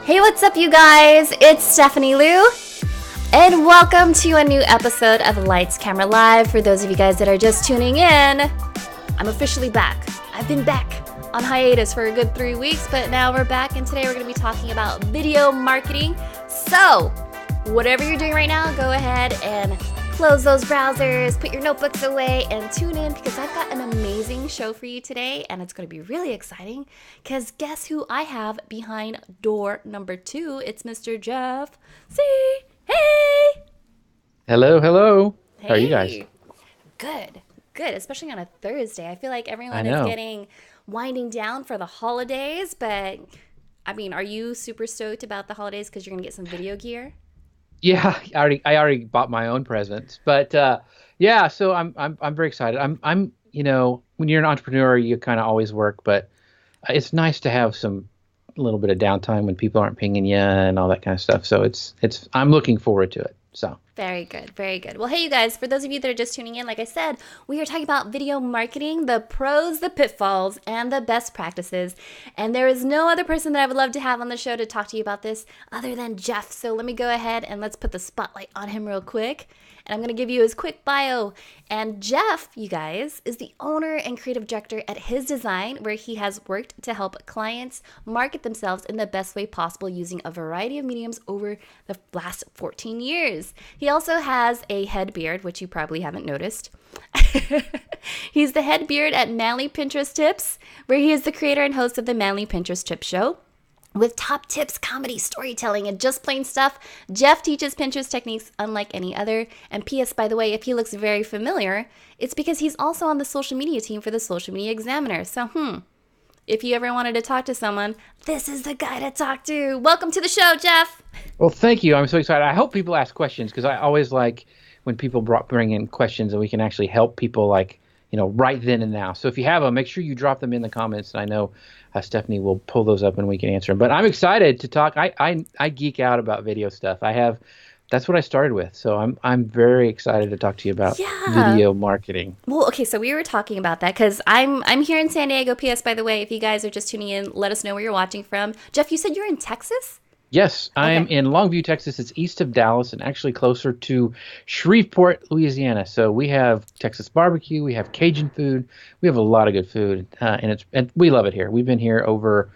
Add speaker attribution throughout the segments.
Speaker 1: Hey, what's up, you guys? It's Stephanie Liu, and welcome to a new episode of Lights Camera Live. For those of you guys that are just tuning in, I'm officially back. I've been back on hiatus for a good 3 weeks, but now we're back, and today we're going to be talking about video marketing. So, whatever you're doing right now, go ahead and close those browsers, put your notebooks away, and tune in because I've got an amazing show for you today, and it's going to be really exciting because guess who I have behind door number 2? It's Mr. Jeff Sieh. Hey!
Speaker 2: Hello.
Speaker 1: Hey.
Speaker 2: How are you guys?
Speaker 1: Good, especially on a Thursday. I feel like everyone is getting winding down for the holidays, but I mean, are you super stoked about the holidays because you're going to get some video gear?
Speaker 2: Yeah, I already bought my own presents, but yeah, so I'm very excited. I'm when you're an entrepreneur, you kind of always work, but it's nice to have some little bit of downtime when people aren't pinging you and all that kind of stuff. So I'm looking forward to it. So.
Speaker 1: Very good. Well, hey, you guys, for those of you that are just tuning in, like I said, we are talking about video marketing, the pros, the pitfalls, and the best practices. And there is no other person that I would love to have on the show to talk to you about this other than Jeff. So let me go ahead and let's put the spotlight on him real quick. And I'm going to give you his quick bio. And Jeff, you guys, is the owner and creative director at His Design, where he has worked to help clients market themselves in the best way possible using a variety of mediums over the last 14 years. He also has a head beard, which you probably haven't noticed. He's the head beard at Manly Pinterest Tips, where he is the creator and host of the Manly Pinterest Tips Show. With top tips, comedy, storytelling, and just plain stuff, Jeff teaches Pinterest techniques unlike any other. And P.S., by the way, if he looks very familiar, it's because he's also on the social media team for the Social Media Examiner. So, if you ever wanted to talk to someone, this is the guy to talk to. Welcome to the show, Jeff.
Speaker 2: Well, thank you. I'm so excited. I hope people ask questions because I always like when people bring in questions and we can actually help people right then and now. So if you have them, make sure you drop them in the comments. And I know Stephanie will pull those up and we can answer them. But I'm excited to talk. I geek out about video stuff. That's what I started with. So I'm very excited to talk to you about video marketing.
Speaker 1: Well, okay, so we were talking about that because I'm here in San Diego. P.S., by the way, if you guys are just tuning in, let us know where you're watching from. Jeff, you said you're in Texas?
Speaker 2: Yes, I am in Longview, Texas. It's east of Dallas and actually closer to Shreveport, Louisiana. So we have Texas barbecue, we have Cajun food, we have a lot of good food, and we love it here. We've been here over,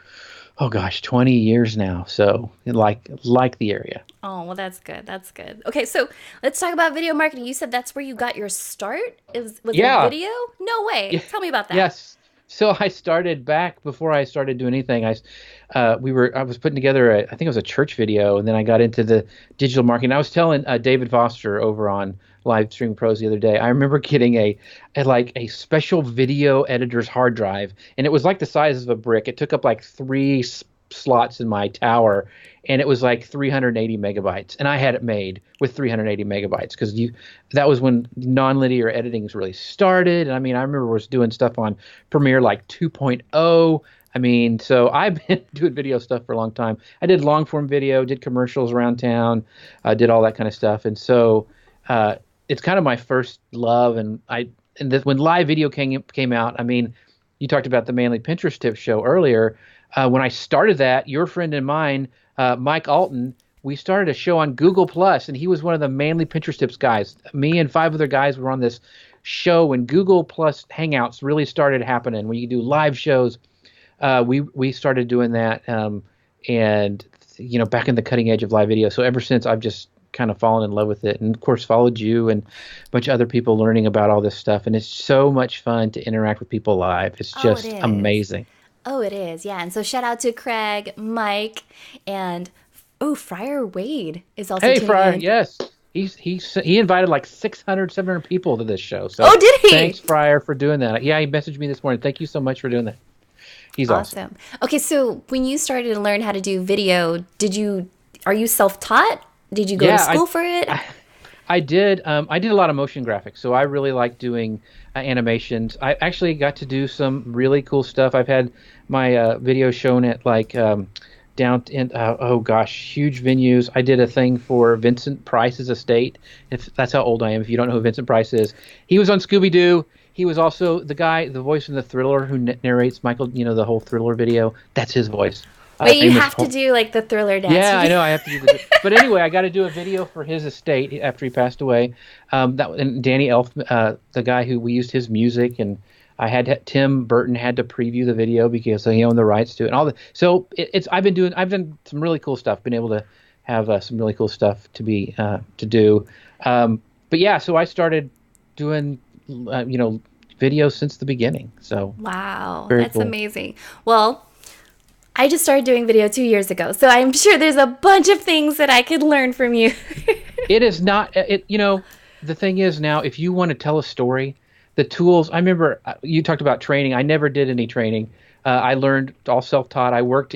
Speaker 2: 20 years now. So like the area.
Speaker 1: Oh, well, that's good. Okay, so let's talk about video marketing. You said that's where you got your start? Was it video? No way. Yeah. Tell me about that.
Speaker 2: Yes. So I started back before I started doing anything. I was putting together I think it was a church video, and then I got into the digital marketing. I was telling David Foster over on Live Stream Pros the other day. I remember getting a special video editor's hard drive, and it was like the size of a brick. It took up like 3 slots in my tower, and it was like 380 megabytes, and I had it made with 380 megabytes because that was when nonlinear editing really started. And I mean, I remember I was doing stuff on Premiere like 2.0. I mean, so I've been doing video stuff for a long time. I did long form video, did commercials around town, did all that kind of stuff, and so it's kind of my first love. And when live video came out, I mean, you talked about the Manly Pinterest Tips show earlier. When I started that, your friend and mine, Mike Alton, we started a show on Google Plus, and he was one of the Manly Pinterest Tips guys. Me and 5 other guys were on this show when Google Plus Hangouts really started happening, where you do live shows. We started doing that, and back in the cutting edge of live video. So ever since, I've just kind of fallen in love with it, and of course followed you and a bunch of other people learning about all this stuff. And it's so much fun to interact with people live. It's just amazing.
Speaker 1: Oh, it is. Yeah. And so shout out to Craig, Mike, and Friar Wade is also tuning
Speaker 2: Friar,
Speaker 1: in.
Speaker 2: Yes. He invited like 600, 700 people to this show. So
Speaker 1: did he?
Speaker 2: Thanks, Friar, for doing that. Yeah, he messaged me this morning. Thank you so much for doing that. He's awesome.
Speaker 1: Okay, so when you started to learn how to do video, are you self-taught? Did you go to school for it?
Speaker 2: I did. I did a lot of motion graphics, so I really like doing animations. I actually got to do some really cool stuff. I've had my video shown at down in huge venues. I did a thing for Vincent Price's estate. If that's how old I am. If you don't know who Vincent Price is, he was on Scooby-Doo. He was also the voice in the Thriller who narrates Michael. The whole Thriller video. That's his voice.
Speaker 1: Wait, you
Speaker 2: famous
Speaker 1: have to do like the Thriller dance.
Speaker 2: Yeah, I know. I have to do the. But anyway, I got to do a video for his estate after he passed away. And Danny Elf, the guy who we used his music, and Tim Burton had to preview the video because he owned the rights to it and all the. So I've done some really cool stuff. Been able to have some really cool stuff to do. But yeah, so I started doing videos since the beginning. So
Speaker 1: Wow,
Speaker 2: very
Speaker 1: that's
Speaker 2: cool.
Speaker 1: amazing. Well, I just started doing video 2 years ago, so I'm sure there's a bunch of things that I could learn from you.
Speaker 2: It is not, the thing is now, if you want to tell a story, the tools, I remember you talked about training. I never did any training. I learned all self-taught. I worked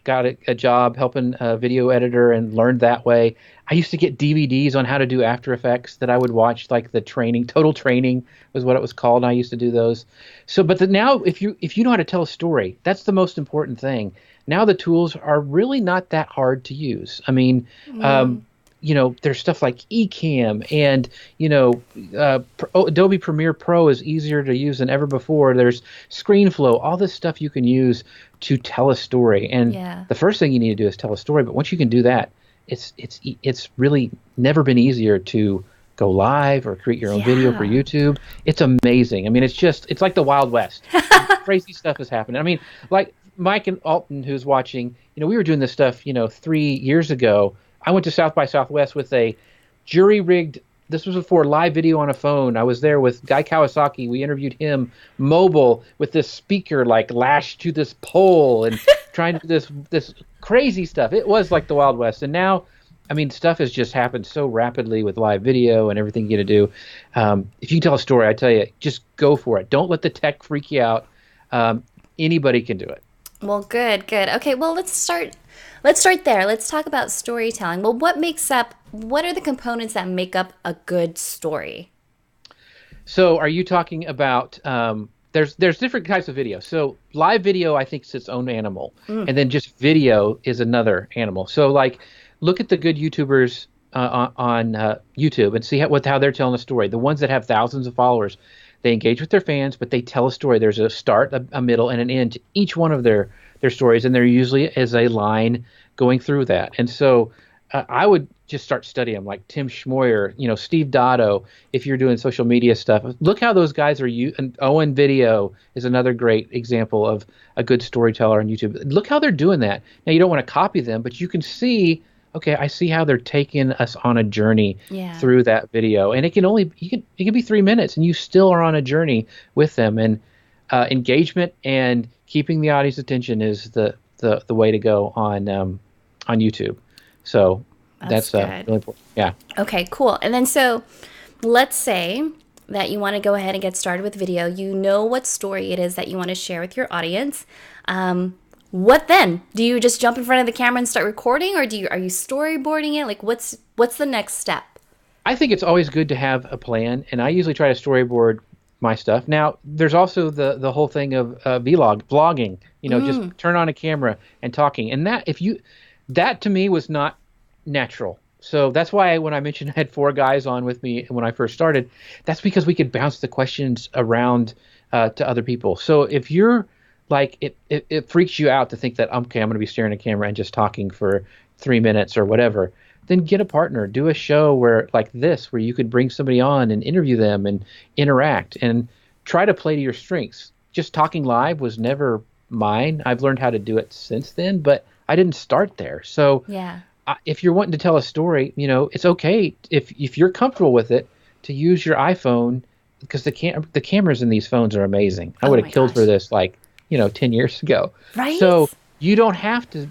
Speaker 2: got a job helping a video editor and learned that way. I used to get DVDs on how to do After Effects that I would watch, like the training, Total Training was what it was called. And I used to do those. So, but now if you know how to tell a story, that's the most important thing. Now the tools are really not that hard to use. I mean, there's stuff like Ecamm and, Adobe Premiere Pro is easier to use than ever before. There's ScreenFlow, all this stuff you can use to tell a story. And the first thing you need to do is tell a story. But once you can do that, it's really never been easier to go live or create your own video for YouTube. It's amazing. I mean, it's like the Wild West. Crazy stuff is happening. I mean, like Mike and Alton, who's watching, we were doing this stuff, 3 years ago. I went to South by Southwest with a jury-rigged, this was before live video on a phone. I was there with Guy Kawasaki. We interviewed him mobile with this speaker like lashed to this pole and trying to do this crazy stuff. It was like the Wild West. And now, I mean, stuff has just happened so rapidly with live video and everything you get to do. If you can tell a story, I tell you, just go for it. Don't let the tech freak you out. Anybody can do it.
Speaker 1: Well, good. Okay, well, let's start there. Let's talk about storytelling. Well, what are the components that make up a good story?
Speaker 2: So are you talking about, there's different types of video. So live video, I think, is its own animal. And then just video is another animal. So like, look at the good YouTubers on YouTube and see how they're telling a story. The ones that have thousands of followers, they engage with their fans, but they tell a story. There's a start, a middle, and an end to each one of their stories, and there usually is a line going through that. And so I would just start studying them, like Tim Schmoyer, Steve Dotto. If you're doing social media stuff, look how those guys are. And Owen Video is another great example of a good storyteller on YouTube. Look how they're doing that. Now, you don't want to copy them, but you can see, okay, I see how they're taking us on a journey through that video. And it can be 3 minutes, and you still are on a journey with them. And engagement and keeping the audience attention is the way to go on YouTube. So that's really important. Yeah. Okay,
Speaker 1: cool. And then so let's say that you want to go ahead and get started with video. You know what story it is that you want to share with your audience. What then? Do you just jump in front of the camera and start recording, or are you storyboarding it? Like what's the next step?
Speaker 2: I think it's always good to have a plan, and I usually try to storyboard my stuff. Now, there's also the whole thing of vlogging, just turn on a camera and talking. And that to me was not natural. So that's why when I mentioned I had 4 guys on with me when I first started, that's because we could bounce the questions around to other people. So if you're like, it freaks you out to think that, okay, I'm going to be staring at a camera and just talking for 3 minutes or whatever, then get a partner, do a show where you could bring somebody on and interview them and interact and try to play to your strengths. Just talking live was never mine. I've learned how to do it since then, but I didn't start there. So if you're wanting to tell a story, it's okay if you're comfortable with it to use your iPhone, because the cameras in these phones are amazing. I would have killed for this 10 years ago. Right. So you don't have to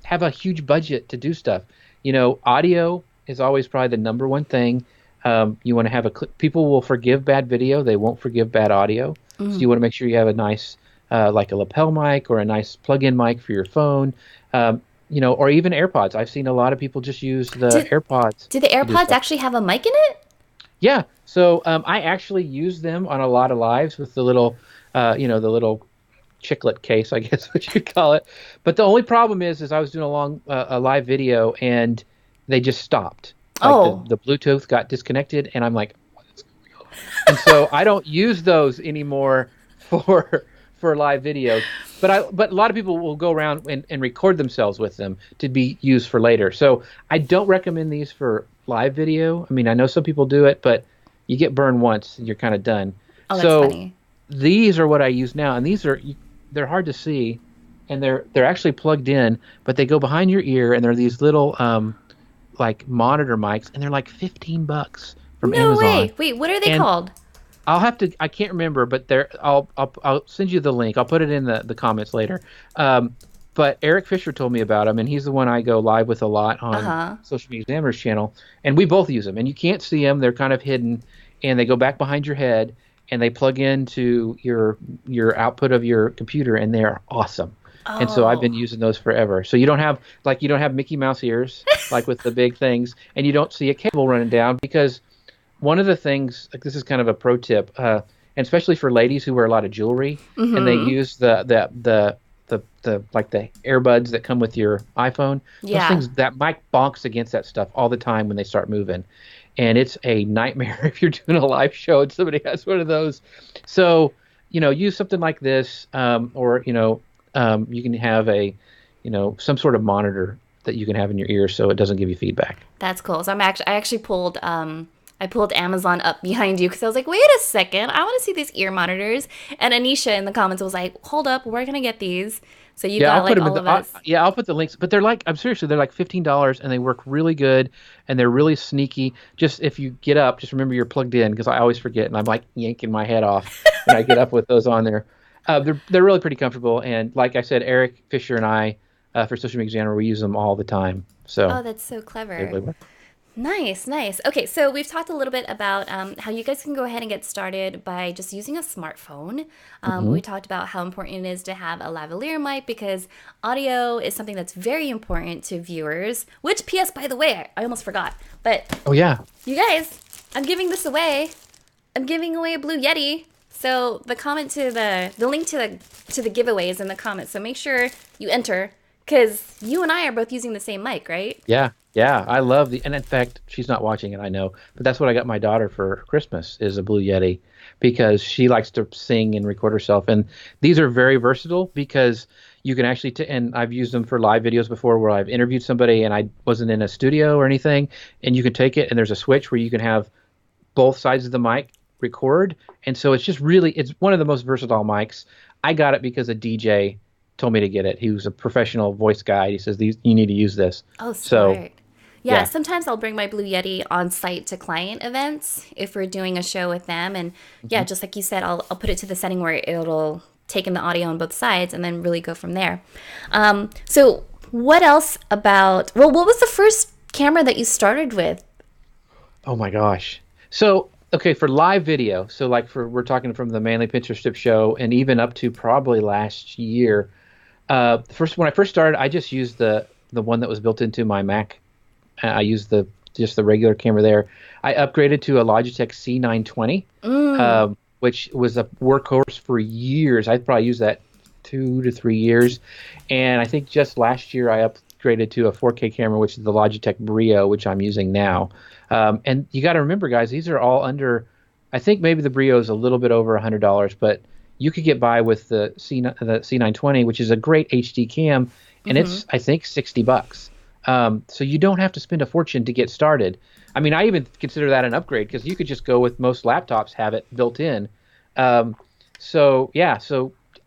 Speaker 2: have a huge budget to do stuff. Audio is always probably the number one thing. You want to have people will forgive bad video. They won't forgive bad audio. So you want to make sure you have a nice, like a lapel mic or a nice plug-in mic for your phone, or even AirPods. I've seen a lot of people just use the AirPods.
Speaker 1: Do the AirPods actually have a mic in it?
Speaker 2: Yeah. So I actually use them on a lot of lives with the little, the little chiclet case, I guess what you'd call it. But the only problem is I was doing a live video and they just stopped. The Bluetooth got disconnected, and I'm like, what is going on? And so I don't use those anymore for for live videos. But a lot of people will go around and record themselves with them to be used for later. So I don't recommend these for live video. I mean, I know some people do it, but you get burned once and you're kind of done.
Speaker 1: Oh, that's
Speaker 2: So
Speaker 1: funny.
Speaker 2: these are what I use now, and they're hard to see, and they're actually plugged in, but they go behind your ear, and they're these little like monitor mics, and they're like $15 from
Speaker 1: No
Speaker 2: Amazon.
Speaker 1: way. Wait, what are they called?
Speaker 2: I can't remember, but I'll send you the link. I'll put it in the comments later. But Eric Fisher told me about them, and he's the one I go live with a lot on Social Media Examiner's channel, and we both use them. And you can't see them; they're kind of hidden, and they go back behind your head, and they plug into your output of your computer, and they are awesome.
Speaker 1: Oh.
Speaker 2: And so I've been using those forever. So you don't have Mickey Mouse ears like with the big things, and you don't see a cable running down, because one of the things, like, this is kind of a pro tip, and especially for ladies who wear a lot of jewelry, and they use the like the earbuds that come with your iPhone. Those things, that mic bonks against that stuff all the time when they start moving, and it's a nightmare if you're doing a live show and somebody has one of those. So use something like this, or you can have a some sort of monitor that you can have in your ear so it doesn't give you feedback.
Speaker 1: That's cool. So I actually pulled Amazon up behind you because I was like, wait a second, I want to see these ear monitors. And Anisha in the comments was like, hold up, we're gonna get these. So you got like all of us.
Speaker 2: I'll put the links. But they're like, I'm seriously, they're like $15, and they work really good, and they're really sneaky. Just if you get up, just remember you're plugged in, because I always forget, and I'm like yanking my head off when I get up with those on there. They're really pretty comfortable, and like I said, Eric Fisher and I for Social Media Examiner, we use them all the time. So
Speaker 1: that's so clever.
Speaker 2: they really work.
Speaker 1: Nice. Okay, so we've talked a little bit about how you guys can go ahead and get started by just using a smartphone. We talked about how important it is to have a lavalier mic, because audio is something that's very important to viewers, which, P.S., by the way, I almost forgot. But
Speaker 2: oh yeah,
Speaker 1: you guys, I'm giving this away. I'm giving away a Blue Yeti. So the comment to the link to the giveaway is in the comments. So make sure you enter, because you and I are both using the same mic, right?
Speaker 2: Yeah, I love and in fact, she's not watching it, I know, but that's what I got my daughter for Christmas, is a Blue Yeti, because she likes to sing and record herself. And these are very versatile, because you can actually, and I've used them for live videos before where I've interviewed somebody and I wasn't in a studio or anything, and you can take it and there's a switch where you can have both sides of the mic record. And so it's one of the most versatile mics. I got it because a DJ told me to get it. He was a professional voice guy. He says, you need to use this.
Speaker 1: Oh, smart.
Speaker 2: So,
Speaker 1: yeah, sometimes I'll bring my Blue Yeti on site to client events if we're doing a show with them. And yeah, just like you said, I'll put it to the setting where it'll take in the audio on both sides and then really go from there. So what else what was the first camera that you started with?
Speaker 2: Oh my gosh. So, okay, for live video, so like we're talking from the Manly Pincher Strip show and even up to probably last year, when I first started, I just used the one that was built into my Mac. I used just the regular camera there. I upgraded to a Logitech C920, which was a workhorse for years. I probably used that 2 to 3 years. And I think just last year I upgraded to a 4K camera, which is the Logitech Brio, which I'm using now. And you got to remember, guys, these are all under, I think maybe the Brio is a little bit over $100, but you could get by with the C920, which is a great HD cam, and it's, I think, $60. So you don't have to spend a fortune to get started. I mean, I even consider that an upgrade, because you could just go with most laptops have it built in. So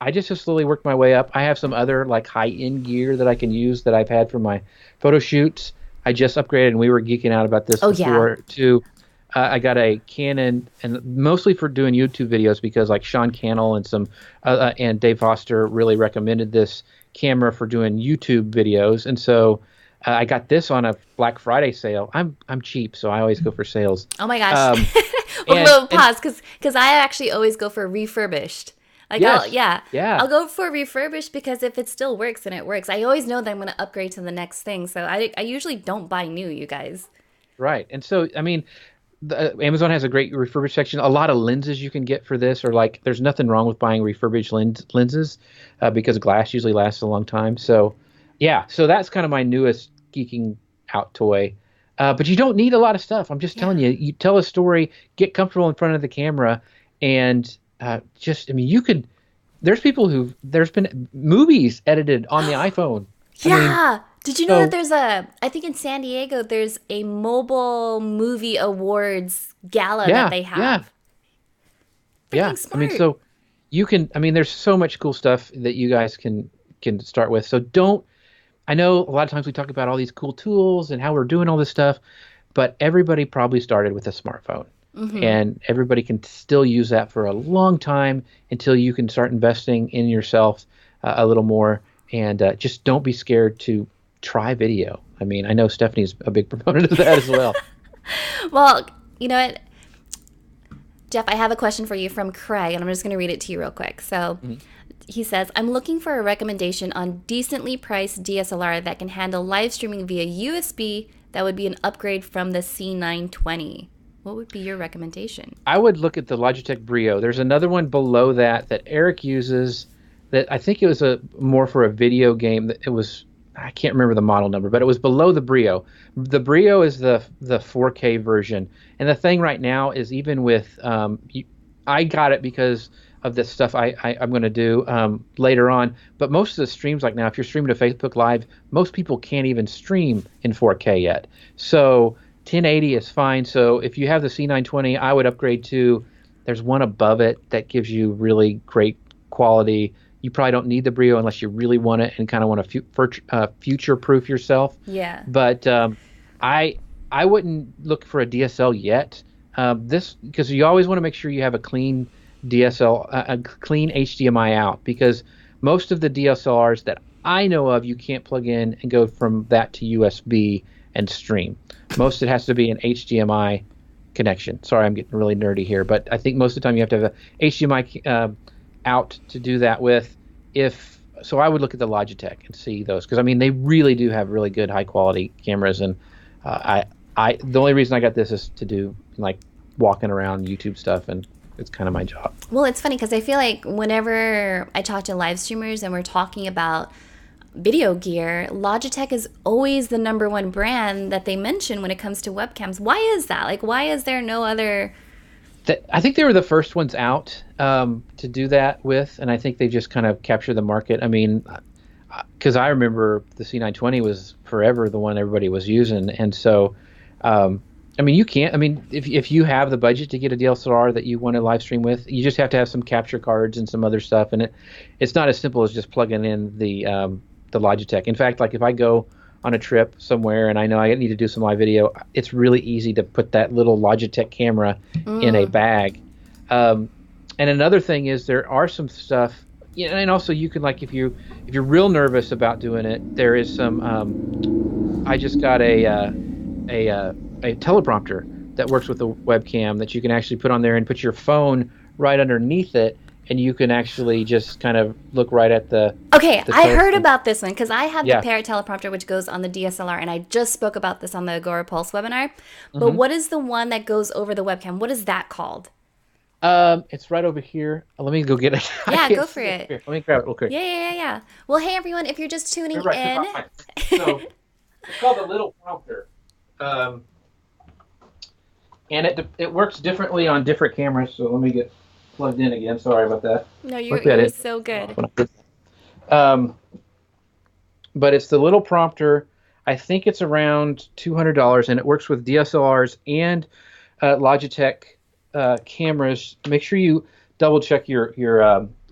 Speaker 2: I just slowly worked my way up. I have some other like high-end gear that I can use that I've had for my photo shoots. I just upgraded, and we were geeking out about this before too. I got a Canon, and mostly for doing YouTube videos, because like Sean Cannell and and Dave Foster really recommended this camera for doing YouTube videos, and so I got this on a Black Friday sale. I'm cheap, so I always go for sales.
Speaker 1: Oh my gosh! Pause, because I actually always go for refurbished. Like, I'll go for refurbished, because if it still works, then it works. I always know that I'm going to upgrade to the next thing, so I usually don't buy new, you guys. Right,
Speaker 2: and so I mean, Amazon has a great refurbished section. A lot of lenses you can get for this, or like, there's nothing wrong with buying refurbished lenses, because glass usually lasts a long time. So, yeah, so that's kind of my newest geeking out toy. But you don't need a lot of stuff. I'm just telling you. You tell a story, get comfortable in front of the camera, and you could there's been movies edited on the iPhone. I mean,
Speaker 1: Yeah. Did you know that
Speaker 2: so
Speaker 1: there's I think in San Diego, there's a mobile movie awards gala that
Speaker 2: yeah,
Speaker 1: they
Speaker 2: yeah,
Speaker 1: have.
Speaker 2: yeah.
Speaker 1: Freaking
Speaker 2: I mean,
Speaker 1: smart.
Speaker 2: so you can. I mean, there's so much cool stuff that you guys can start with. So don't. I know a lot of times we talk about all these cool tools and how we're doing all this stuff, but everybody probably started with a smartphone. And everybody can still use that for a long time until you can start investing in yourself a little more. And just don't be scared to try video. I mean, I know Stephanie's a big proponent of that as well.
Speaker 1: Well, you know what, Jeff, I have a question for you from Craig, and I'm just going to read it to you real quick. So
Speaker 2: Mhm.
Speaker 1: he says, I'm looking for a recommendation on decently priced DSLR that can handle live streaming via USB that would be an upgrade from the C920. What would be your recommendation?
Speaker 2: I would look at the Logitech Brio. There's another one below that that Eric uses that I think it was a more for a video game. That it was I can't remember the model number, but it was below the Brio. The Brio is the 4K version, and the thing right now is even with I got it because of the stuff I'm going to do later on. But most of the streams like now, if you're streaming to Facebook Live, most people can't even stream in 4K yet. So 1080 is fine. So if you have the C920, I would upgrade to. There's one above it that gives you really great quality. You probably don't need the Brio unless you really want it and kind of want to future-proof yourself.
Speaker 1: Yeah.
Speaker 2: But I I wouldn't look for a DSL yet. This because you always want to make sure you have a clean DSL, a clean HDMI out, because most of the DSLRs that I know of, you can't plug in and go from that to USB and stream. Most it has to be an HDMI connection. Sorry, I'm getting really nerdy here, but I think most of the time you have to have a HDMI out to do that with. If so, I would look at the Logitech and see those, because I mean they really do have really good high quality cameras, and the only reason I got this is to do like walking around YouTube stuff, and it's kind of my job.
Speaker 1: Well, it's funny because I feel like whenever I talk to live streamers and we're talking about video gear, Logitech is always the number one brand that they mention when it comes to webcams. Why is that? Like, why is there no other?
Speaker 2: I think they were the first ones out to do that with, and I think they just kind of captured the market. I mean, because I remember the C920 was forever the one everybody was using, and so I mean, you can't. I mean, if you have the budget to get a DSLR that you want to live stream with, you just have to have some capture cards and some other stuff, and it's not as simple as just plugging in the Logitech. In fact, like if I go on a trip somewhere and I know I need to do some live video, it's really easy to put that little Logitech camera in a bag. And another thing is there are some stuff, and also you can, like if you're real nervous about doing it, there is some. I just got a teleprompter that works with the webcam that you can actually put on there and put your phone right underneath it, and you can actually just kind of look right at the.
Speaker 1: Okay,
Speaker 2: the
Speaker 1: I heard about this one because I have
Speaker 2: Yeah.
Speaker 1: the Parrot teleprompter, which goes on the DSLR, and I just spoke about this on the Agora Pulse webinar. But what is the one that goes over the webcam? What is that called?
Speaker 2: It's right over here. Let me go get it. I
Speaker 1: Yeah,
Speaker 2: can't
Speaker 1: go
Speaker 2: see
Speaker 1: for
Speaker 2: it.
Speaker 1: it.
Speaker 2: Here, let me grab it real quick.
Speaker 1: Yeah. Well, hey everyone, if you're just tuning
Speaker 2: You're right,
Speaker 1: in,
Speaker 2: fine. So it's called the little prompter, and it works differently on different cameras. So let me get plugged in again. Sorry about that.
Speaker 1: no,
Speaker 2: Look at
Speaker 1: you're
Speaker 2: it.
Speaker 1: so good.
Speaker 2: But it's the little prompter. I think it's around $200, and it works with DSLRs and Logitech cameras. Make sure you double check your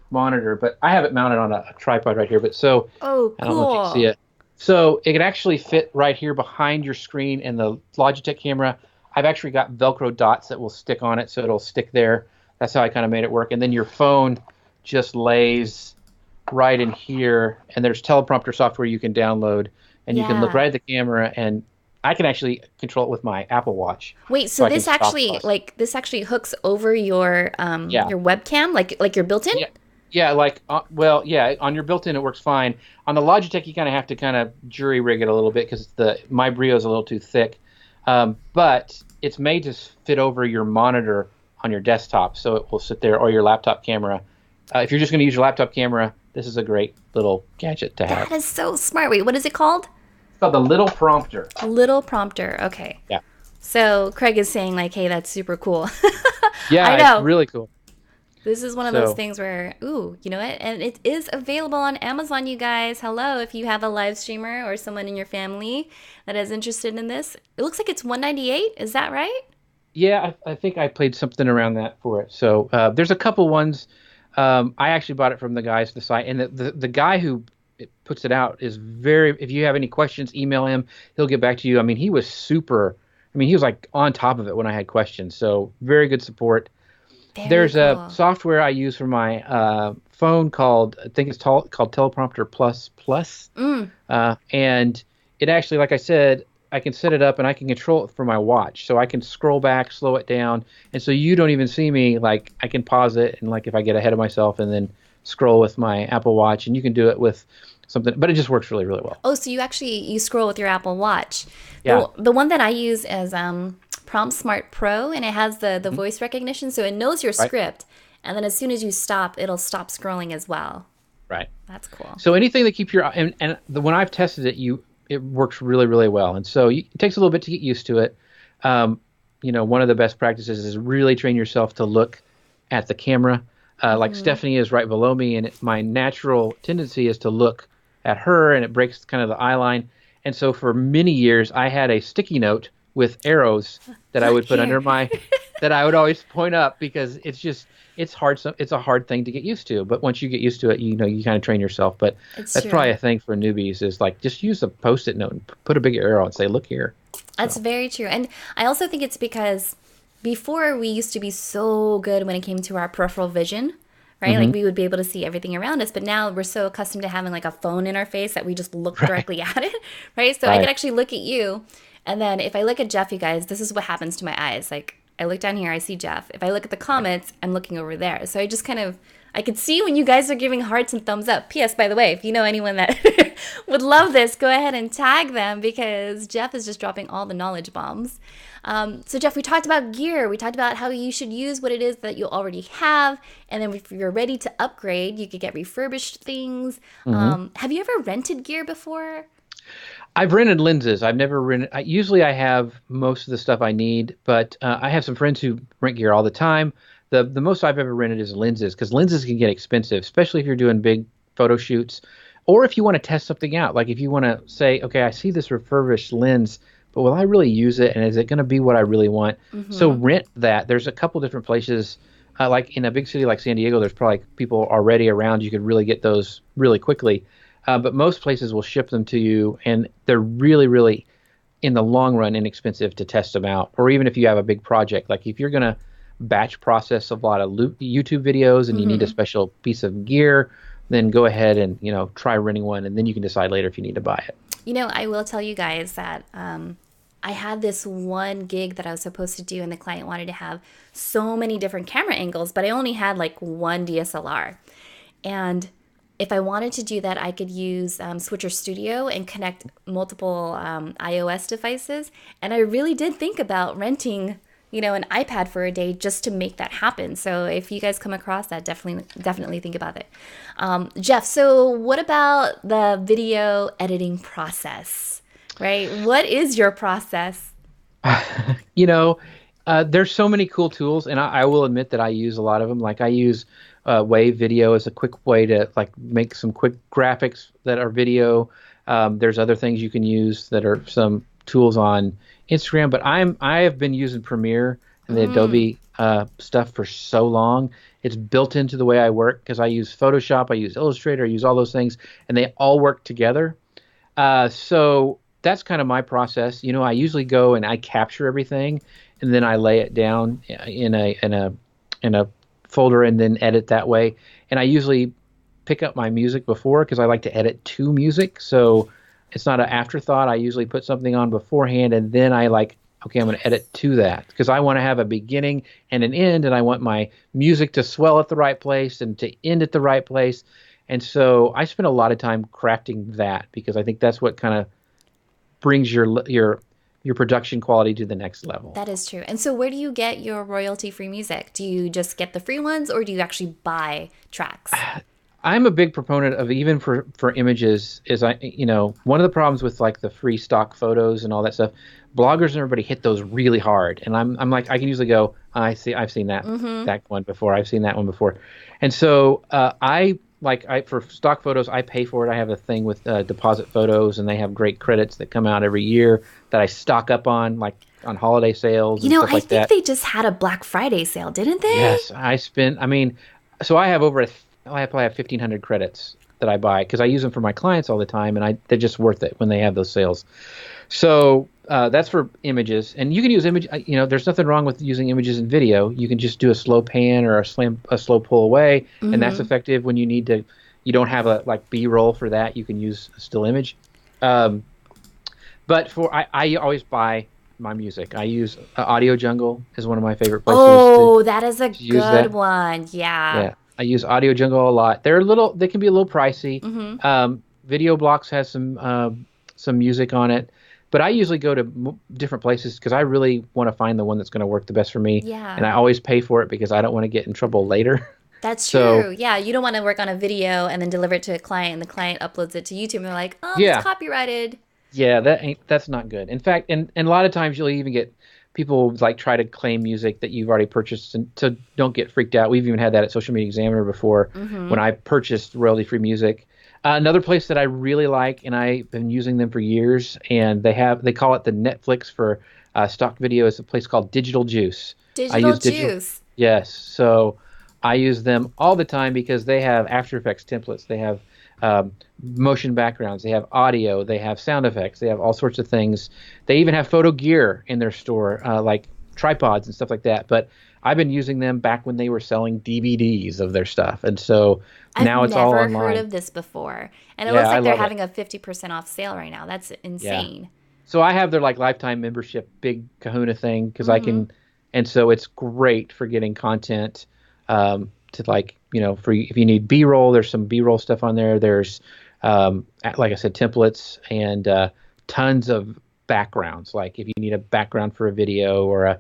Speaker 2: monitor. But I have it mounted on a tripod right here. But so
Speaker 1: Oh,
Speaker 2: I don't know if you can see
Speaker 1: cool.
Speaker 2: it. So it can actually fit right here behind your screen, and the Logitech camera. I've actually got Velcro dots that will stick on it, so it'll stick there. That's how I kind of made it work. And then your phone just lays right in here, and there's teleprompter software you can download, and you can look
Speaker 1: Yeah.
Speaker 2: right at the camera, and I can actually control it with my Apple Watch.
Speaker 1: Wait,
Speaker 2: So
Speaker 1: so
Speaker 2: I can
Speaker 1: this
Speaker 2: stop
Speaker 1: actually
Speaker 2: us.
Speaker 1: this actually hooks over
Speaker 2: Yeah.
Speaker 1: your webcam, like your built-in?
Speaker 2: Yeah. Yeah, like, on your built-in, it works fine. On the Logitech, you kind of have to kind of jury rig it a little bit because my Brio is a little too thick. But it's made to fit over your monitor on your desktop, so it will sit there, or your laptop camera. If you're just going to use your laptop camera, this is a great little gadget to have.
Speaker 1: That is so smart. Wait, what is it called?
Speaker 2: It's called the Little Prompter.
Speaker 1: Little prompter. Okay.
Speaker 2: Yeah.
Speaker 1: So Craig is saying like, hey, that's super cool.
Speaker 2: Yeah,
Speaker 1: I know.
Speaker 2: it's really cool.
Speaker 1: This is one of those
Speaker 2: So
Speaker 1: things where, ooh, you know what? And it is available on Amazon, you guys. Hello, if you have a live streamer or someone in your family that is interested in this. It looks like it's 198. Is that right?
Speaker 2: yeah, I think I played something around that for it. So there's a couple ones. I actually bought it from the guys at the site, and the guy who puts it out is very. If you have any questions, email him. He'll get back to you. I mean, he was super. I mean, he was like on top of it when I had questions. So very good support.
Speaker 1: Very
Speaker 2: There's a
Speaker 1: cool.
Speaker 2: software I use for my phone called I think it's called Teleprompter Plus Plus,
Speaker 1: Mm.
Speaker 2: and it actually, like I said, I can set it up and I can control it from my watch, so I can scroll back, slow it down, and so you don't even see me. Like I can pause it and like if I get ahead of myself and then scroll with my Apple Watch, and you can do it with something, but it just works really really well.
Speaker 1: Oh, so you scroll with your Apple Watch.
Speaker 2: Yeah.
Speaker 1: The one that I use is Prompt Smart Pro, and it has the
Speaker 2: Mhm.
Speaker 1: voice recognition, so it knows your
Speaker 2: Right.
Speaker 1: script, and then as soon as you stop, it'll stop scrolling as well.
Speaker 2: Right.
Speaker 1: That's cool.
Speaker 2: So anything that keeps your and when I've tested it, it works really really well. And so it takes a little bit to get used to it. Um, one of the best practices is really train yourself to look at the camera. Like Stephanie is right below me, and my natural tendency is to look at her, and it breaks kind of the eye line. And so for many years, I had a sticky note with arrows that I
Speaker 1: Look
Speaker 2: would put
Speaker 1: here.
Speaker 2: under my that I would always point up because it's hard. So it's a hard thing to get used to. But once you get used to it, you kind of train yourself. But
Speaker 1: It's
Speaker 2: that's probably
Speaker 1: true.
Speaker 2: a thing for newbies is like just use a post-it note and put a big arrow and say, "Look here."
Speaker 1: That's
Speaker 2: So
Speaker 1: very true. And I also think it's because before we used to be so good when it came to our peripheral vision, right? Like
Speaker 2: hmm
Speaker 1: we would be able to see everything around us, but now we're so accustomed to having like a phone in our face that we just look
Speaker 2: right,
Speaker 1: directly at it, right? So I could
Speaker 2: right,
Speaker 1: actually look at you, and then if I look at Jeff, you guys, this is what happens to my eyes. Like I look down here, I see Jeff. If I look at the
Speaker 2: right.
Speaker 1: comments, I'm looking over there. So I just kind of I could see when you guys are giving hearts and thumbs up. P.S. By the way, if you know anyone that would love this, go ahead and tag them because Jeff is just dropping all the knowledge bombs. So, Jeff, we talked about gear. We talked about how you should use what it is that you already have. And then if you're ready to upgrade, you could get refurbished things.
Speaker 2: hmm
Speaker 1: Have you ever rented gear before?
Speaker 2: I've rented lenses. I've never rented. Usually, I have most of the stuff I need, but I have some friends who rent gear all the time. The most I've ever rented is lenses because lenses can get expensive, especially if you're doing big photo shoots, or if you want to test something out. Like if you want to say, okay, I see this refurbished lens, but will I really use it, and is it going to be what I really want? So
Speaker 1: Mm-hmm.
Speaker 2: rent that. There's a couple different places. Like in a big city like San Diego, there's probably people already around. You could really get those really quickly. But most places will ship them to you, and they're really, really, in the long run, inexpensive to test them out. Or even if you have a big project, like if you're going to batch process a lot of YouTube videos and you need a
Speaker 1: Mm-hmm.
Speaker 2: special piece of gear, then go ahead and try renting one, and then you can decide later if you need to buy it.
Speaker 1: You know, I will tell you guys that I had this one gig that I was supposed to do, and the client wanted to have so many different camera angles, but I only had like one DSLR. And if I wanted to do that, I could use Switcher Studio and connect multiple iOS devices. And I really did think about renting, an iPad for a day just to make that happen. So if you guys come across that, definitely think about it. Jeff, so what about the video editing process? Right? What is your process?
Speaker 2: you know, there's so many cool tools, and I will admit that I use a lot of them. Like I use Wave Video as a quick way to like make some quick graphics that are video. There's other things you can use that are some tools on Instagram, but I have been using Premiere and the
Speaker 1: Mm,
Speaker 2: Adobe stuff for so long. It's built into the way I work because I use Photoshop, I use Illustrator, I use all those things, and they all work together. So that's kind of my process. I usually go and I capture everything, and then I lay it down in a folder and then edit that way. And I usually pick up my music before because I like to edit to music. So it's not an afterthought. I usually put something on beforehand, and then I like, okay, I'm going to edit to that because I want to have a beginning and an end, and I want my music to swell at the right place and to end at the right place. And so I spend a lot of time crafting that because I think that's what kind of brings your production quality to the next level.
Speaker 1: that is true. And so where do you get your royalty free music? Do you just get the free ones or do you actually buy tracks?
Speaker 2: I'm a big proponent of even for images is one of the problems with like the free stock photos and all that stuff, bloggers and everybody hit those really hard, and I'm like I can usually go I've seen that one before, I've seen that one before, and so I for stock photos I pay for it. I have a thing with deposit photos, and they have great credits that come out every year that I stock up on, like on holiday sales
Speaker 1: You
Speaker 2: and
Speaker 1: know,
Speaker 2: stuff
Speaker 1: I
Speaker 2: like
Speaker 1: think
Speaker 2: that.
Speaker 1: they just had a Black Friday sale, didn't they?
Speaker 2: Yes, I mean, so I have I probably have 1,500 credits that I buy because I use them for my clients all the time, and they're just worth it when they have those sales. So that's for images, and you can use image. There's nothing wrong with using images in video. You can just do a slow pan or a slow pull away, and that's effective when you need to. You don't have a like B-roll for that. You can use a still image. Um, but I always buy my music. I use Audio Jungle is one of my favorite places
Speaker 1: Oh, that is a
Speaker 2: to use
Speaker 1: good
Speaker 2: that.
Speaker 1: one. Yeah.
Speaker 2: Yeah, I use Audio Jungle a lot. They can be a little pricey. Video Blocks has some music on it, but I usually go to different places because I really want to find the one that's going to work the best for me, and
Speaker 1: Yeah.
Speaker 2: I always pay for it because I don't want to get in trouble later.
Speaker 1: That's
Speaker 2: So
Speaker 1: true. Yeah, you don't want to work on a video and then deliver it to a client and the client uploads it to YouTube and they're like, "Oh, that's
Speaker 2: yeah,
Speaker 1: copyrighted."
Speaker 2: yeah, that's not good. In fact, and a lot of times you'll even get people like try to claim music that you've already purchased, and so don't get freaked out. We've even had that at Social Media Examiner before when I purchased royalty-free music. Another place that I really like, and I've been using them for years, and they call it the Netflix for stock video. Is a place called Digital Juice. I
Speaker 1: Digital
Speaker 2: use digital.
Speaker 1: juice.
Speaker 2: Yes, so I use them all the time because they have After Effects templates. They have motion backgrounds. They have audio. They have sound effects. They have all sorts of things. They even have photo gear in their store, like tripods and stuff like that. But I've been using them back when they were selling DVDs of their stuff, and so
Speaker 1: I've
Speaker 2: now it's all
Speaker 1: never heard
Speaker 2: online.
Speaker 1: of this before. And it
Speaker 2: Yeah,
Speaker 1: looks
Speaker 2: I
Speaker 1: like they're
Speaker 2: love it.
Speaker 1: having a 50% off sale right now. That's
Speaker 2: Yeah.
Speaker 1: insane.
Speaker 2: So I have their like lifetime membership, big Kahuna thing, because I can, and so it's great for getting content. To like for if you need B-roll, there's some B-roll stuff on there. There's like I said, templates and tons of backgrounds. Like if you need a background for a video or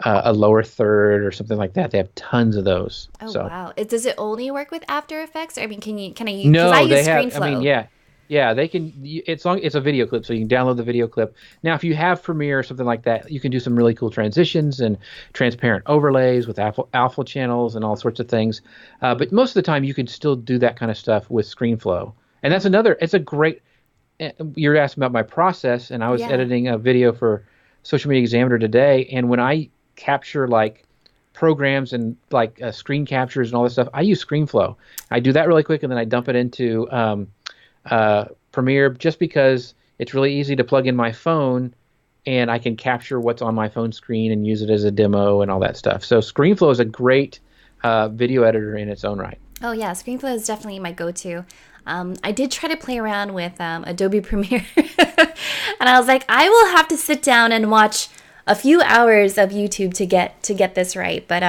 Speaker 2: a lower third or something like that, they have tons of those.
Speaker 1: Oh
Speaker 2: So.
Speaker 1: wow. Does it only work with After Effects? Or, I mean, can I because I
Speaker 2: No, they
Speaker 1: use
Speaker 2: have. I mean,
Speaker 1: ScreenFlow.
Speaker 2: yeah, yeah. They can. It's a video clip, so you can download the video clip. Now, if you have Premiere or something like that, you can do some really cool transitions and transparent overlays with alpha channels and all sorts of things. But most of the time, you can still do that kind of stuff with ScreenFlow, and that's another. It's a great. You're asking about my process, and I was
Speaker 1: Yeah.
Speaker 2: editing a video for Social Media Examiner today, and when I capture like programs and like screen captures and all this stuff, I use ScreenFlow. I do that really quick, and then I dump it into Premiere just because it's really easy to plug in my phone, and I can capture what's on my phone screen and use it as a demo and all that stuff. So ScreenFlow is a great video editor in its own right.
Speaker 1: Oh yeah, ScreenFlow is definitely my go-to. I did try to play around with Adobe Premiere, and I was like, I will have to sit down and watch a few hours of YouTube to get this right. But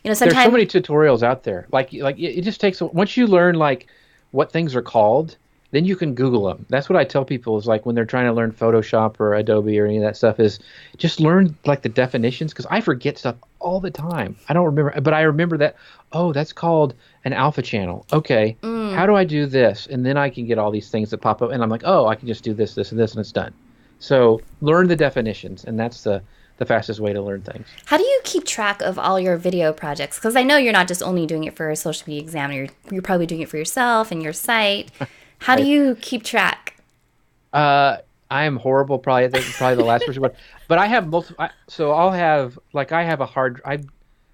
Speaker 2: There's so
Speaker 1: sometimes
Speaker 2: many tutorials out there. Like it just takes once you learn like what things are called, then you can Google them. That's what I tell people is like when they're trying to learn Photoshop or Adobe or any of that stuff is just learn like the definitions because I forget stuff all the time. I don't remember, but I remember that, oh, that's called an alpha channel. Okay, how do I do this? And then I can get all these things that pop up and I'm like, oh, I can just do this, this, and this, and it's done. So learn the definitions, and that's the fastest way to learn things.
Speaker 1: how do you keep track of all your video projects? Because I know you're not just only doing it for a social media examiner. You're probably doing it for yourself and your site. How do
Speaker 2: Right.
Speaker 1: you keep track?
Speaker 2: I am horrible. Probably, I think probably the last person, but I have multiple. So I'll have like I have a hard. I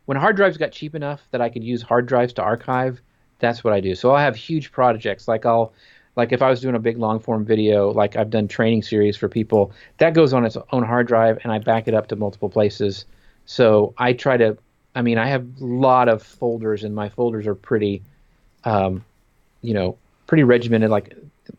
Speaker 2: when hard drives got cheap enough that I could use hard drives to archive. That's what I do. So I'll have huge projects. Like if I was doing a big long form video, like I've done training series for people, that goes on its own hard drive, and I back it up to multiple places. So I try to. I mean, I have a lot of folders, and my folders are pretty, um, pretty regimented. Like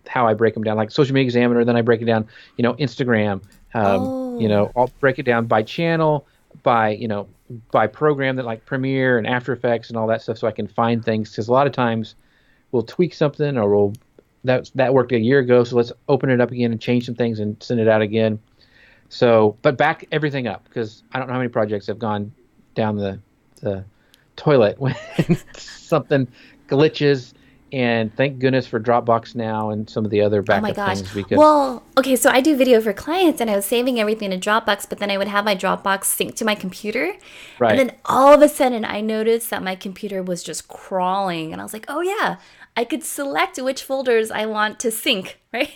Speaker 2: how I break them down, like Social Media Examiner. Then I break it down, Instagram.
Speaker 1: Oh,
Speaker 2: I'll break it down by channel, by program that like Premiere and After Effects and all that stuff, so I can find things. Because a lot of times we'll tweak something, or that worked a year ago, so let's open it up again and change some things and send it out again. So, but back everything up because I don't know how many projects have gone down the toilet when something glitches And thank goodness for Dropbox now and some of the other
Speaker 1: Oh my
Speaker 2: backup
Speaker 1: gosh.
Speaker 2: things because
Speaker 1: Well, okay, so I do video for clients and I was saving everything in Dropbox, but then I would have my Dropbox sync to my computer. And
Speaker 2: right.
Speaker 1: then all of a sudden I noticed that my computer was just crawling. And I was like, oh yeah, I could select which folders I want to sync, right?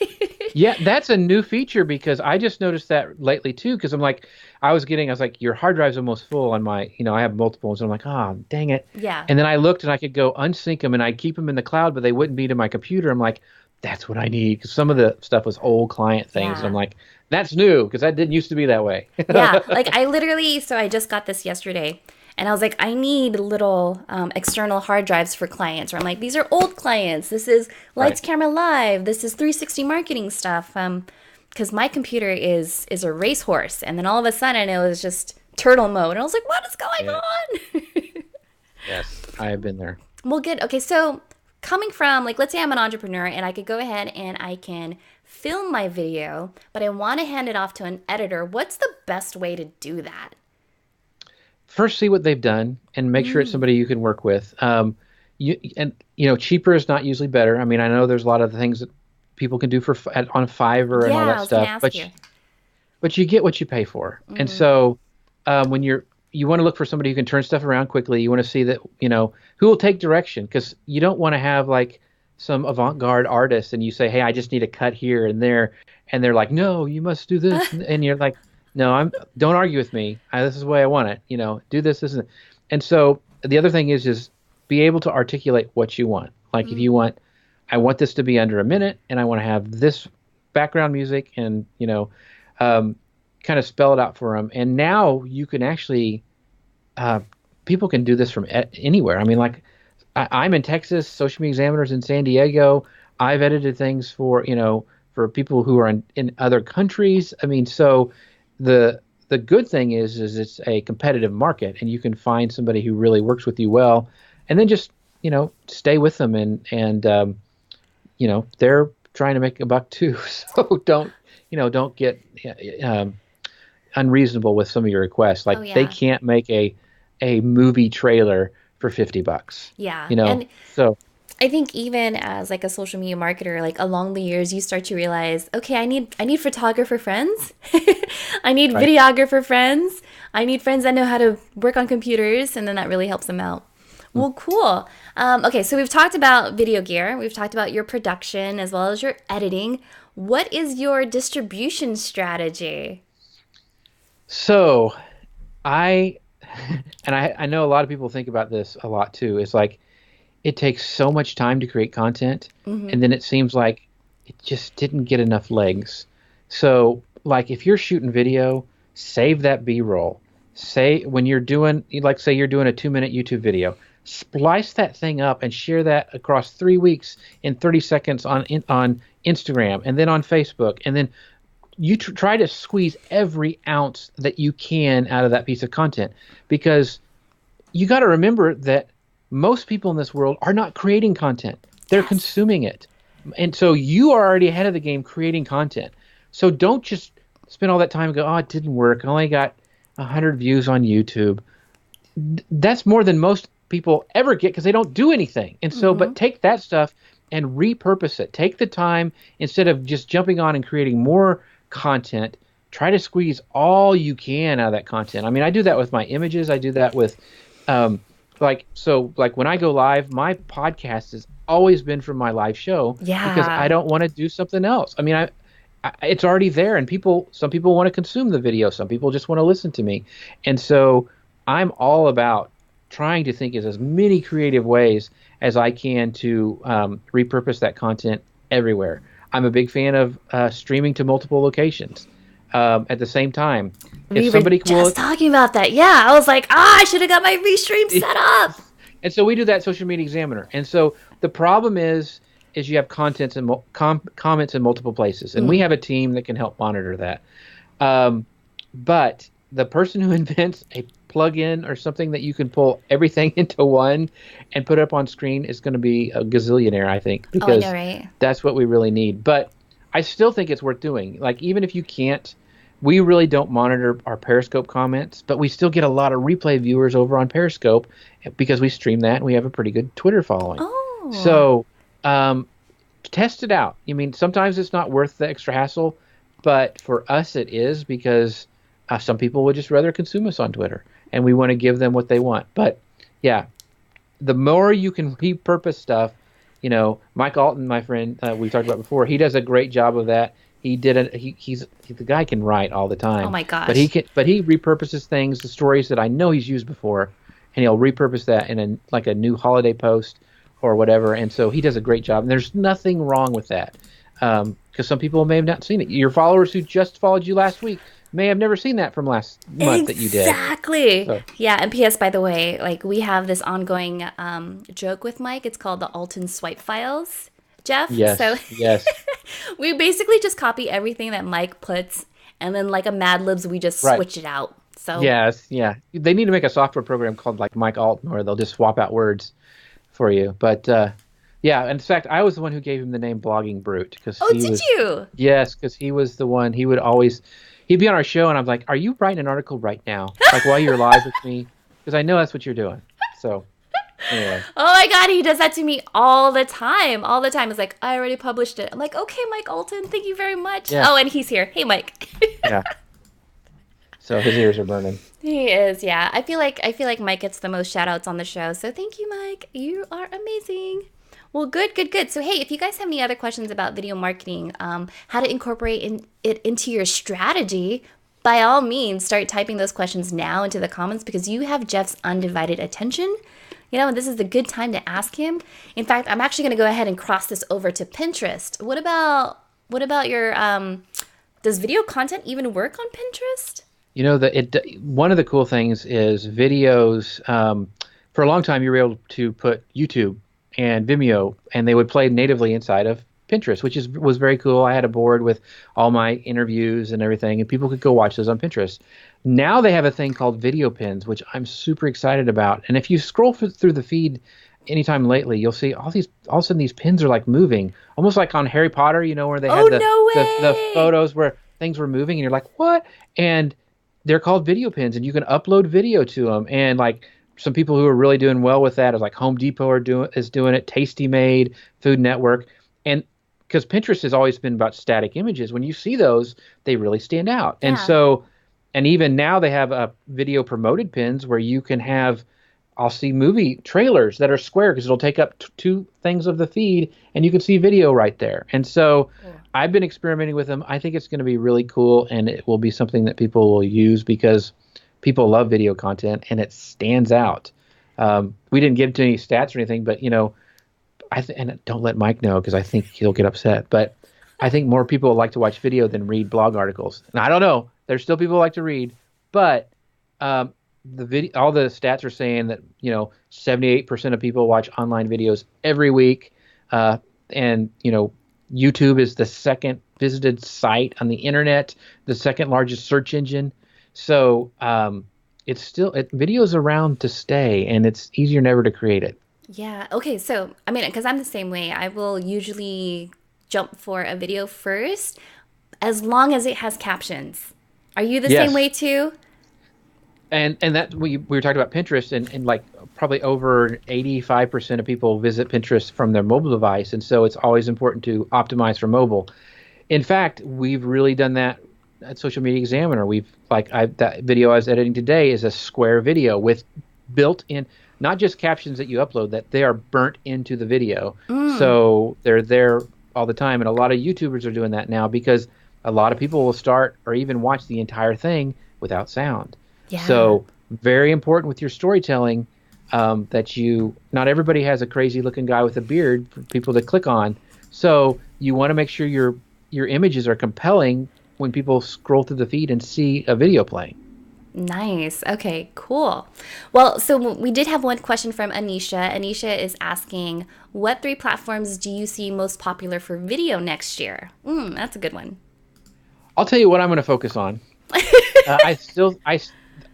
Speaker 2: Yeah, that's a new feature because I just noticed that lately too. Because I was like, your hard drive's almost full on my, I have multiple ones. And I'm like, oh, dang it.
Speaker 1: Yeah.
Speaker 2: And then I looked and I could go unsync them and I'd keep them in the cloud, but they wouldn't be to my computer. I'm like, that's what I need. Because some of the stuff was old client things. And I'm
Speaker 1: Yeah.
Speaker 2: like, that's new because that didn't used to be that way.
Speaker 1: Yeah, like I literally, so I just got this yesterday, and I was like, I need little external hard drives for clients. Or I'm like, these are old clients. This is Lights
Speaker 2: Right.
Speaker 1: Camera Live. This is 360 marketing stuff. Because my computer is a racehorse, and then all of a sudden it was just turtle mode, and I was like, what is going
Speaker 2: Yeah.
Speaker 1: on?
Speaker 2: Yes, I have been there.
Speaker 1: Well, good. Okay, so coming from, like, let's say I'm an entrepreneur and I could go ahead and I can film my video, but I want to hand it off to an editor. What's the best way to do that?
Speaker 2: First, see what they've done and make sure it's somebody you can work with. Cheaper is not usually better. I mean, I know there's a lot of things that people can do on Fiverr and all
Speaker 1: Yeah, I
Speaker 2: that
Speaker 1: was going to
Speaker 2: stuff,
Speaker 1: ask you.
Speaker 2: but you get what you pay for. And so when you want to look for somebody who can turn stuff around quickly, you want to see that, who will take direction because you don't want to have like some avant-garde artist and you say, hey, I just need a cut here and there. And they're like, no, you must do this. And you're like, no, don't argue with me. This is the way I want it. Do this. And so the other thing is be able to articulate what you want. Like if you want, I want this to be under a minute and I want to have this background music and, kind of spell it out for them. And now you can actually, people can do this from anywhere. I mean, like I'm in Texas, Social Media Examiner's in San Diego. I've edited things for people who are in other countries. I mean, so the good thing is it's a competitive market and you can find somebody who really works with you well and then just, stay with them and they're trying to make a buck too. So don't get unreasonable with some of your requests. Like
Speaker 1: Oh, yeah.
Speaker 2: they can't make a movie trailer for $50.
Speaker 1: Yeah.
Speaker 2: You know,
Speaker 1: And
Speaker 2: so
Speaker 1: I think even as like a social media marketer, like along the years, you start to realize, okay, I need photographer friends. I need
Speaker 2: Right.
Speaker 1: videographer friends. I need friends that know how to work on computers, and then that really helps them out. Well, cool. Okay, so we've talked about video gear. We've talked about your production as well as your editing. What is your distribution strategy?
Speaker 2: So I I know a lot of people think about this a lot too. It's like it takes so much time to create content, and then it seems like it just didn't get enough legs. So, like, if you're shooting video, save that B-roll. Say when you're doing, like, say you're doing a 2-minute YouTube video, splice that thing up and share that across 3 weeks in 30 seconds on Instagram and then on Facebook, and then you try to squeeze every ounce that you can out of that piece of content because you got to remember that most people in this world are not creating content. They're consuming it. And so you are already ahead of the game creating content. So don't just spend all that time and go, oh, it didn't work. I only got 100 views on YouTube. That's more than most people ever get because they don't do anything. And so, but take that stuff and repurpose it. Take the time instead of just jumping on and creating more content. Try to squeeze all you can out of that content. I mean, I do that with my images. I do that with like when I go live, my podcast has always been from my live show because I don't want to do something else. I mean, it's already there, and some people want to consume the video, some people just want to listen to me, and so I'm all about trying to think of as many creative ways as I can to repurpose that content everywhere. I'm a big fan of streaming to multiple locations at the same time.
Speaker 1: We were just talking about that. Yeah, I was like, I should have got my restream set up.
Speaker 2: And so we do that Social Media Examiner. And so the problem is you have comments in multiple places, and we have a team that can help monitor that. But the person who invents a plugin or something that you can pull everything into one and put it up on screen is going to be a gazillionaire, I think, because
Speaker 1: I know, right?
Speaker 2: That's what we really need. But I still think it's worth doing. Like, even if you can't, we really don't monitor our Periscope comments, but we still get a lot of replay viewers over on Periscope because we stream that and we have a pretty good Twitter following.
Speaker 1: Oh.
Speaker 2: So Test it out. I mean, sometimes it's not worth the extra hassle, but for us it is because some people would just rather consume us on Twitter, and we want to give them what they want. But yeah, the more you can repurpose stuff, Mike Alton, my friend, we talked about before, he does a great job of that. He's the guy can write all the time.
Speaker 1: Oh my gosh.
Speaker 2: But he repurposes things, the stories that I know he's used before, and he'll repurpose that in a new holiday post or whatever. And so he does a great job. And there's nothing wrong with that. Because some people may have not seen it. Your followers who just followed you last week may have never seen that from last month that you did.
Speaker 1: Exactly.
Speaker 2: So.
Speaker 1: Yeah, and P.S., by the way, like we have this ongoing joke with Mike. It's called the Alton Swipe Files, Jeff.
Speaker 2: Yes,
Speaker 1: so
Speaker 2: yes.
Speaker 1: We basically just copy everything that Mike puts, and then like a Mad Libs, we just switch it out. So
Speaker 2: Yes, yeah. They need to make a software program called like Mike Alton, where they'll just swap out words for you. But yeah, in fact, I was the one who gave him the name Blogging Brute.
Speaker 1: Did you?
Speaker 2: Yes, because he was the one. He'd be on our show, and I'm like, "Are you writing an article right now, like while you're live with me?" Because I know that's what you're doing. So, anyway.
Speaker 1: Oh my God, he does that to me all the time. All the time. It's like, I already published it. I'm like, okay, Mike Alton, thank you very much.
Speaker 2: Yeah.
Speaker 1: Oh, and he's here. Hey, Mike.
Speaker 2: Yeah. So his ears are burning.
Speaker 1: He is, yeah. I feel like Mike gets the most shout outs on the show. So thank you, Mike. You are amazing. Well, good. So hey, if you guys have any other questions about video marketing, how to incorporate it into your strategy, by all means, start typing those questions now into the comments because you have Jeff's undivided attention. And this is the good time to ask him. In fact, I'm actually going to go ahead and cross this over to Pinterest. What about your does video content even work on Pinterest?
Speaker 2: One of the cool things is videos. For a long time, you were able to put YouTube and Vimeo, and they would play natively inside of Pinterest, which was very cool. I had a board with all my interviews and everything, and people could go watch those on Pinterest. Now they have a thing called video pins, which I'm super excited about. And if you scroll through the feed anytime lately, you'll see all of a sudden these pins are like moving, almost like on Harry Potter, where they had the photos where things were moving, and you're like, what? And they're called video pins, and you can upload video to them. And like some people who are really doing well with that is like Home Depot is doing it, Tasty Made, Food Network, and because Pinterest has always been about static images, when you see those, they really stand out.
Speaker 1: Yeah.
Speaker 2: And so, and even now they have video promoted pins where you can have, I'll see movie trailers that are square because it'll take up two things of the feed, and you can see video right there. And so I've been experimenting with them. I think it's going to be really cool, and it will be something that people will use because people love video content, and it stands out. We didn't get into any stats or anything, but, and don't let Mike know because I think he'll get upset, but I think more people like to watch video than read blog articles. And I don't know. There's still people who like to read, but all the stats are saying that 78% of people watch online videos every week, and YouTube is the second visited site on the internet, the second largest search engine. So it's still video's around to stay, and it's easier than ever to create it.
Speaker 1: Yeah. Okay. So because I'm the same way, I will usually jump for a video first, as long as it has captions. Are you the same way too? And
Speaker 2: that we were talking about Pinterest, and like probably over 85% of people visit Pinterest from their mobile device, and so it's always important to optimize for mobile. In fact, we've really done that at Social Media Examiner. That video I was editing today is a square video with built-in, not just captions that you upload, that they are burnt into the video. So they're there all the time, and a lot of YouTubers are doing that now because a lot of people will start or even watch the entire thing without sound.
Speaker 1: Yeah.
Speaker 2: So very important with your storytelling, that not everybody has a crazy looking guy with a beard for people to click on. So you want to make sure your images are compelling when people scroll through the feed and see a video playing.
Speaker 1: Nice. Okay, cool. Well, so we did have one question from Anisha. Anisha is asking, what 3 platforms do you see most popular for video next year? That's a good one.
Speaker 2: I'll tell you what I'm going to focus on.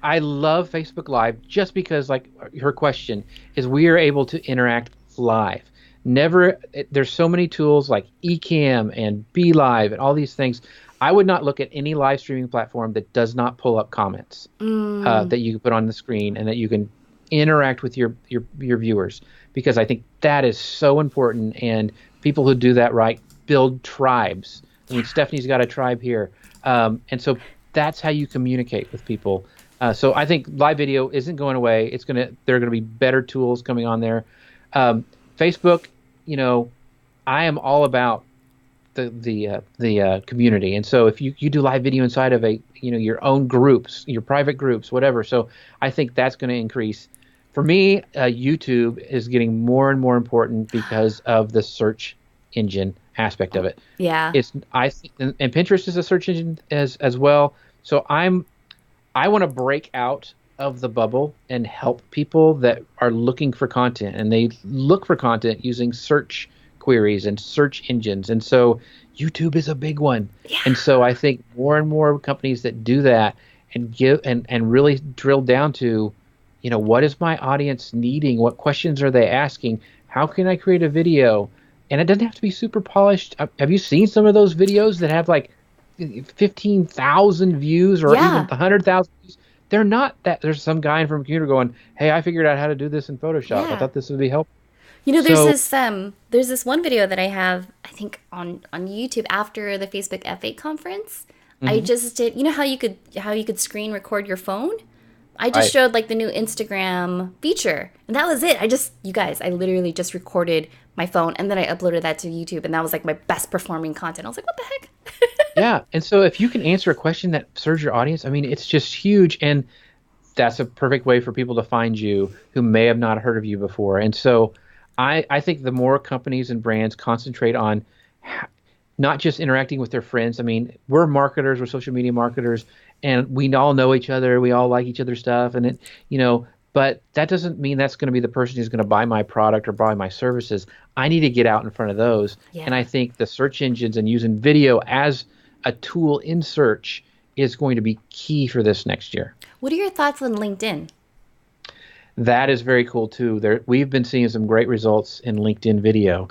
Speaker 2: I love Facebook Live just because, like her question is, we are able to interact live. There's so many tools like Ecamm and BeLive and all these things. I would not look at any live streaming platform that does not pull up comments that you can put on the screen and that you can interact with your viewers, because I think that is so important. And people who do that right build tribes. I mean, Stephanie's got a tribe here. And so that's how you communicate with people. So I think live video isn't going away. There are going to be better tools coming on there. Facebook, I am all about the community. And so if you do live video inside of your own groups, your private groups, whatever. So I think that's going to increase. For me, YouTube is getting more and more important because of the search engine aspect of it.
Speaker 1: Yeah.
Speaker 2: And Pinterest is a search engine as well. So I want to break out of the bubble and help people that are looking for content, and they look for content using search queries and search engines. And so YouTube is a big one.
Speaker 1: Yeah.
Speaker 2: And so I think more and more companies that do that and really drill down to, what is my audience needing? What questions are they asking? How can I create a video? And it doesn't have to be super polished. Have you seen some of those videos that have like 15,000 views or even 100,000 views? They're not that. There's some guy from a computer going, "Hey, I figured out how to do this in Photoshop. I thought this would be helpful."
Speaker 1: There's this one video that I have, I think on YouTube after the Facebook F8 conference. I just did, how you could screen record your phone? I just showed like the new Instagram feature, and that was it. I literally just recorded my phone, and then I uploaded that to YouTube, and that was like my best performing content. I was like, what the heck?
Speaker 2: Yeah. And so if you can answer a question that serves your audience, I mean, it's just huge. And that's a perfect way for people to find you who may have not heard of you before. And so I think the more companies and brands concentrate on not just interacting with their friends. I mean, we're marketers, we're social media marketers, and we all know each other. We all like each other's stuff. And but that doesn't mean that's going to be the person who's going to buy my product or buy my services. I need to get out in front of those. Yeah. And I think the search engines and using video as a tool in search is going to be key for this next year.
Speaker 1: What are your thoughts on LinkedIn?
Speaker 2: That is very cool too. We've been seeing some great results in LinkedIn video.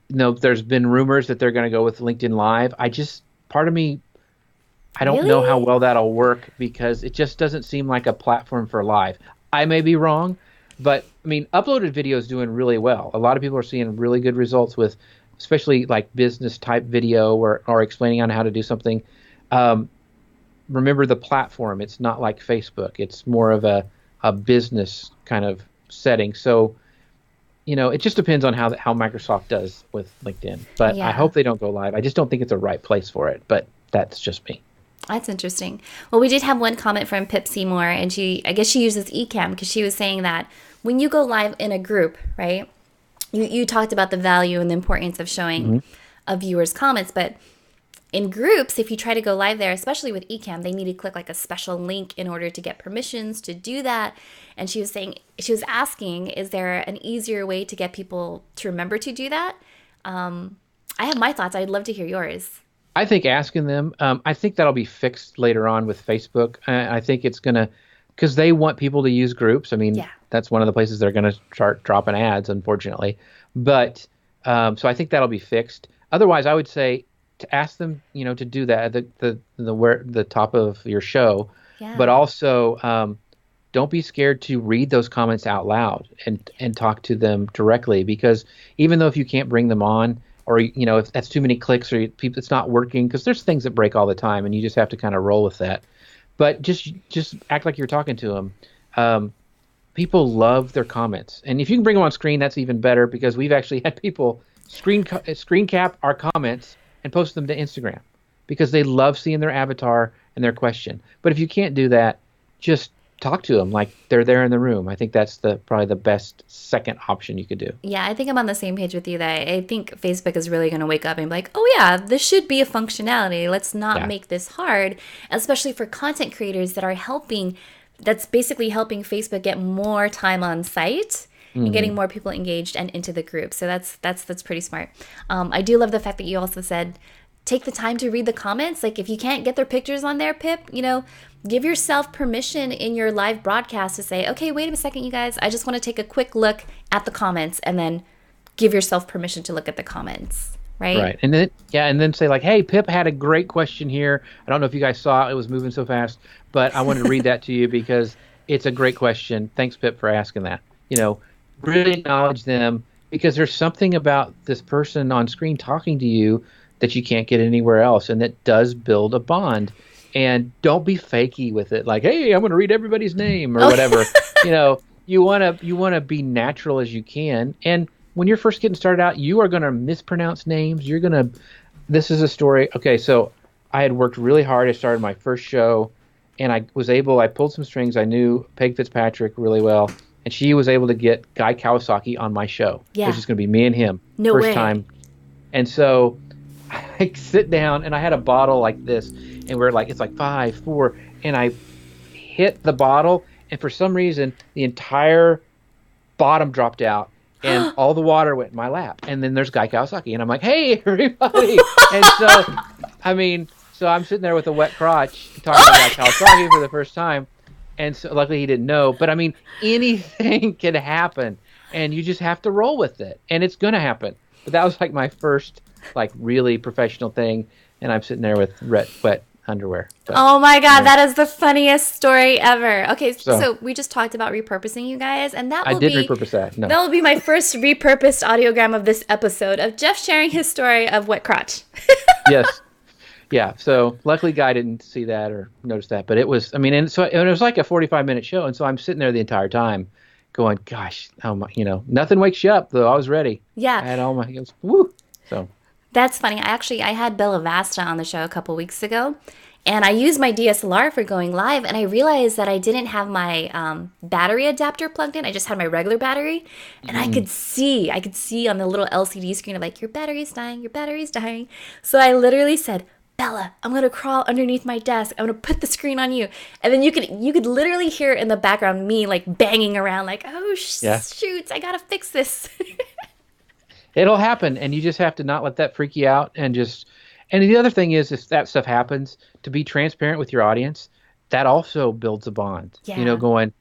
Speaker 2: There's been rumors that they're going to go with LinkedIn Live. Part of me, I don't know how well that'll work, because it just doesn't seem like a platform for live. I may be wrong, but I mean, uploaded video is doing really well. A lot of people are seeing really good results with, especially like business type video or explaining on how to do something. Remember the platform. It's not like Facebook. It's more of a business kind of setting. So, it just depends on how Microsoft does with LinkedIn. But I hope they don't go live. I just don't think it's the right place for it. But that's just me.
Speaker 1: That's interesting. Well, we did have one comment from Pip Seymour, and I guess she uses Ecamm because she was saying that when you go live in a group, right, you talked about the value and the importance of showing a viewer's comments, but in groups, if you try to go live there, especially with Ecamm, they need to click like a special link in order to get permissions to do that. And she was asking, is there an easier way to get people to remember to do that? I have my thoughts. I'd love to hear yours.
Speaker 2: I think asking them, I think that'll be fixed later on with Facebook. I think it's going to, because they want people to use groups. I mean, that's one of the places they're going to start dropping ads, unfortunately. But so I think that'll be fixed. Otherwise, I would say to ask them, to do that at the top of your show. Yeah. But also, don't be scared to read those comments out loud and talk to them directly, because even though if you can't bring them on, or if that's too many clicks, or it's not working, because there's things that break all the time, and you just have to kind of roll with that. But just act like you're talking to them. People love their comments, and if you can bring them on screen, that's even better, because we've actually had people screen cap our comments and post them to Instagram, because they love seeing their avatar and their question. But if you can't do that, just talk to them like they're there in the room. I think that's probably the best second option you could do.
Speaker 1: Yeah, I think I'm on the same page with you that I think Facebook is really going to wake up and be like, oh yeah, this should be a functionality. Let's not make this hard, especially for content creators that's basically helping Facebook get more time on site and getting more people engaged and into the group. So that's pretty smart. I do love the fact that you also said, take the time to read the comments. Like if you can't get their pictures on there, Pip, give yourself permission in your live broadcast to say, okay, wait a second, you guys, I just want to take a quick look at the comments, and then give yourself permission to look at the comments, right?
Speaker 2: Right. And then say like, hey, Pip had a great question here. I don't know if you guys saw it. It was moving so fast, but I wanted to read that to you because It's a great question. Thanks, Pip, for asking that. You know, really acknowledge them because there's something about this person on screen talking to you that you can't get anywhere else, and that does build a bond. And don't be fakey with it, like, hey, I'm going to read everybody's name or whatever. You know, you want to be natural as you can. And when you're first getting started out, you are going to mispronounce names. You're going to. This is a story. Okay, so I had worked really hard. I started my first show, and I pulled some strings. I knew Peg Fitzpatrick really well, and she was able to get Guy Kawasaki on my show.
Speaker 1: Yeah.
Speaker 2: It was just going to be me and him.
Speaker 1: No
Speaker 2: first
Speaker 1: way.
Speaker 2: time. And so I sit down, and I had a bottle like this, and we're like, it's like 5, 4, and I hit the bottle, and for some reason, the entire bottom dropped out, and all the water went in my lap. And then there's Guy Kawasaki, and I'm like, hey, everybody. And so, I mean, so I'm sitting there with a wet crotch talking to Guy Kawasaki for the first time. And so luckily he didn't know. But I mean, anything can happen, and you just have to roll with it, and it's going to happen. But that was like my first, like, really professional thing, and I'm sitting there with wet underwear. But,
Speaker 1: oh my God, that is the funniest story ever. Okay, so we just talked about repurposing, you guys, and that will be... I did
Speaker 2: repurpose that. No.
Speaker 1: That will be my first repurposed audiogram of this episode of Jeff sharing his story of wet crotch.
Speaker 2: Yes. Yeah, so luckily Guy didn't see that or notice that, but it was, I mean, and it was like a 45-minute show, and so I'm sitting there the entire time going, gosh, oh my, you know, nothing wakes you up, though. I was ready.
Speaker 1: Yeah.
Speaker 2: I had all my, woo, so...
Speaker 1: That's funny. I had Bella Vasta on the show a couple weeks ago, and I used my DSLR for going live, and I realized that I didn't have my battery adapter plugged in. I just had my regular battery, and I could see on the little LCD screen of like, your battery's dying. So I literally said, Bella, I'm going to crawl underneath my desk. I'm going to put the screen on you. And then you could literally hear in the background me like banging around like, oh, shoot, I got to fix this.
Speaker 2: It'll happen, and you just have to not let that freak you out, and the other thing is, if that stuff happens, to be transparent with your audience, that also builds a bond.
Speaker 1: Yeah.
Speaker 2: You know, going,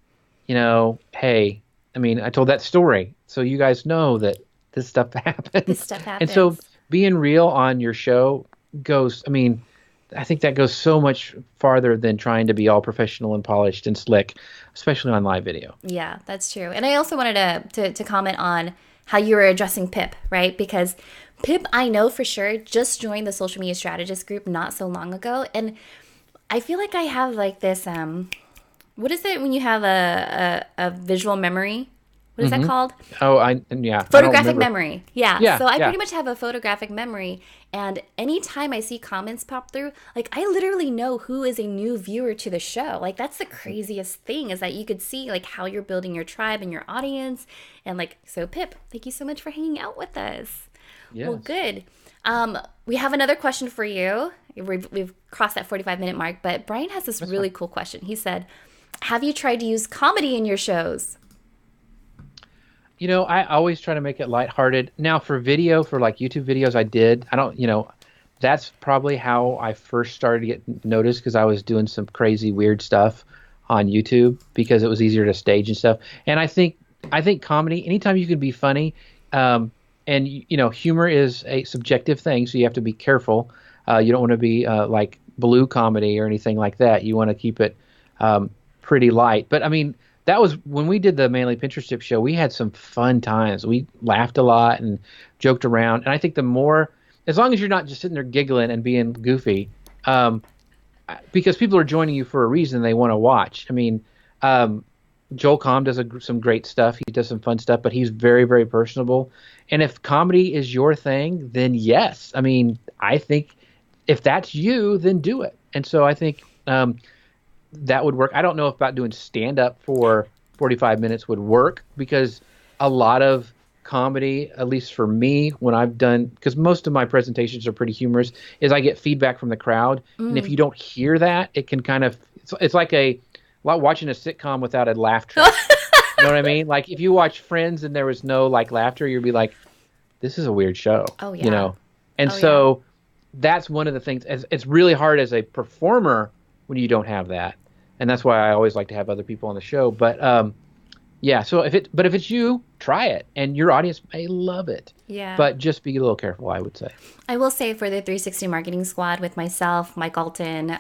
Speaker 2: you know, hey, I mean, I told that story, so you guys know that this stuff happens. And so being real on your show goes, I mean, I think that goes so much farther than trying to be all professional and polished and slick, especially on live video.
Speaker 1: Yeah, that's true. And I also wanted to comment on how you were addressing Pip, right? Because Pip, I know for sure, just joined the social media strategist group not so long ago. And I feel like I have like this, what is it when you have a visual memory? What is that called?
Speaker 2: Oh, yeah.
Speaker 1: Photographic memory. Yeah. So I
Speaker 2: yeah.
Speaker 1: pretty much have a photographic memory. And anytime I see comments pop through, like I literally know who is a new viewer to the show. Like that's the craziest thing, is that you could see like how you're building your tribe and your audience. And like, so Pip, thank you so much for hanging out with us. Yes. Well, good. We have another question for you. We've crossed that 45-minute mark, but Brian has this really cool question. He said, have you tried to use comedy in your shows?
Speaker 2: You know, I always try to make it lighthearted. Now, for video, for like YouTube videos, I did. I don't, you know, that's probably how I first started to get noticed, because I was doing some crazy, weird stuff on YouTube because it was easier to stage and stuff. And I think comedy, anytime you can be funny, and, you know, humor is a subjective thing, so you have to be careful. You don't want to be like blue comedy or anything like that. You want to keep it pretty light. But, I mean, that was when we did the Manly Pinterest Tip show. We had some fun times. We laughed a lot and joked around. And I think the more, as long as you're not just sitting there giggling and being goofy, because people are joining you for a reason, they want to watch. I mean, Joel Comm does some great stuff. He does some fun stuff, but he's very, very personable. And if comedy is your thing, then yes. I mean, I think if that's you, then do it. And so I think that would work. I don't know if about doing stand-up for 45 minutes would work, because a lot of comedy, at least for me, when I've done, because most of my presentations are pretty humorous, is I get feedback from the crowd. And if you don't hear that, it can kind of, it's like watching a sitcom without a laugh track. You know what I mean? Like if you watch Friends and there was no like laughter, you'd be like, this is a weird show. Oh, yeah. You know? And that's one of the things. It's really hard as a performer when you don't have that. And that's why I always like to have other people on the show. But yeah, so if it's you, try it, and your audience may love it.
Speaker 1: Yeah.
Speaker 2: But just be a little careful, I would say.
Speaker 1: I will say, for the 360 Marketing Squad with myself, Mike Alton,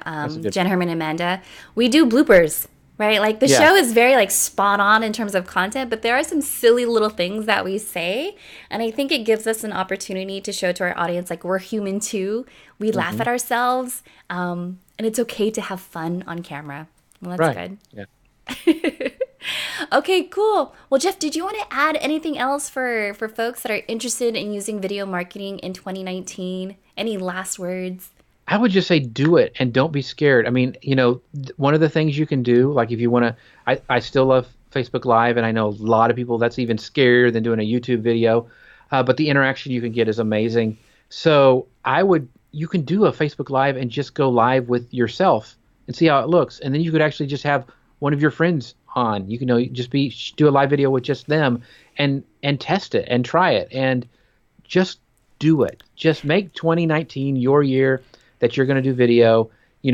Speaker 1: Jen Herman, and Amanda, we do bloopers, right? Like the show is very like spot on in terms of content, but there are some silly little things that we say. And I think it gives us an opportunity to show to our audience, like we're human too. We laugh at ourselves. And it's okay to have fun on camera. Well, that's good.
Speaker 2: Yeah.
Speaker 1: Okay, cool. Well, Jeff, did you want to add anything else for folks that are interested in using video marketing in 2019? Any last words?
Speaker 2: I would just say do it and don't be scared. I mean, one of the things you can do, like if you want to, I still love Facebook Live, and I know a lot of people that's even scarier than doing a YouTube video, but the interaction you can get is amazing. So you can do a Facebook Live and just go live with yourself and see how it looks. And then you could actually just have one of your friends on. You can just do a live video with just them and test it and try it and just do it. Just make 2019 your year that you're going to do video.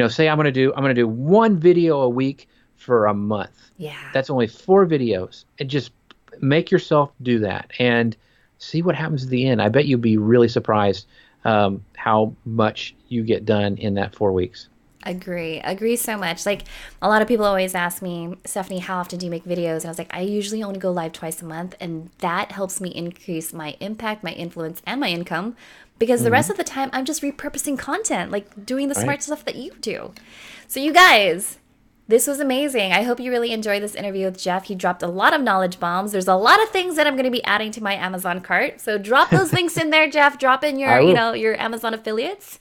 Speaker 2: Say I'm going to do one video a week for a month.
Speaker 1: Yeah.
Speaker 2: That's only 4 videos. And just make yourself do that and see what happens at the end. I bet you'll be really surprised how much you get done in that 4 weeks.
Speaker 1: Agree so much. Like a lot of people always ask me, Stephanie, how often do you make videos? And I was like, I usually only go live twice a month, and that helps me increase my impact, my influence, and my income, because the rest of the time I'm just repurposing content, like doing the smart stuff that you do. So you guys, this was amazing. I hope you really enjoyed this interview with Jeff. He dropped a lot of knowledge bombs. There's a lot of things that I'm going to be adding to my Amazon cart. So drop those links in there, Jeff. Drop in your, your Amazon affiliates.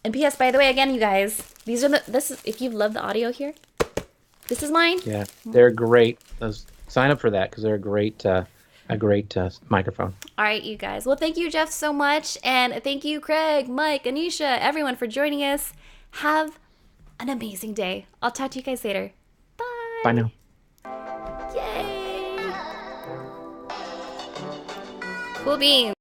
Speaker 1: And P.S. by the way, again, you guys, if you love the audio here, this is mine.
Speaker 2: Yeah, they're great. Sign up for that because they're a great microphone.
Speaker 1: All right, you guys. Well, thank you, Jeff, so much. And thank you, Craig, Mike, Anisha, everyone for joining us. Have an amazing day. I'll talk to you guys later. Bye.
Speaker 2: Bye now.
Speaker 1: Yay. Cool beans.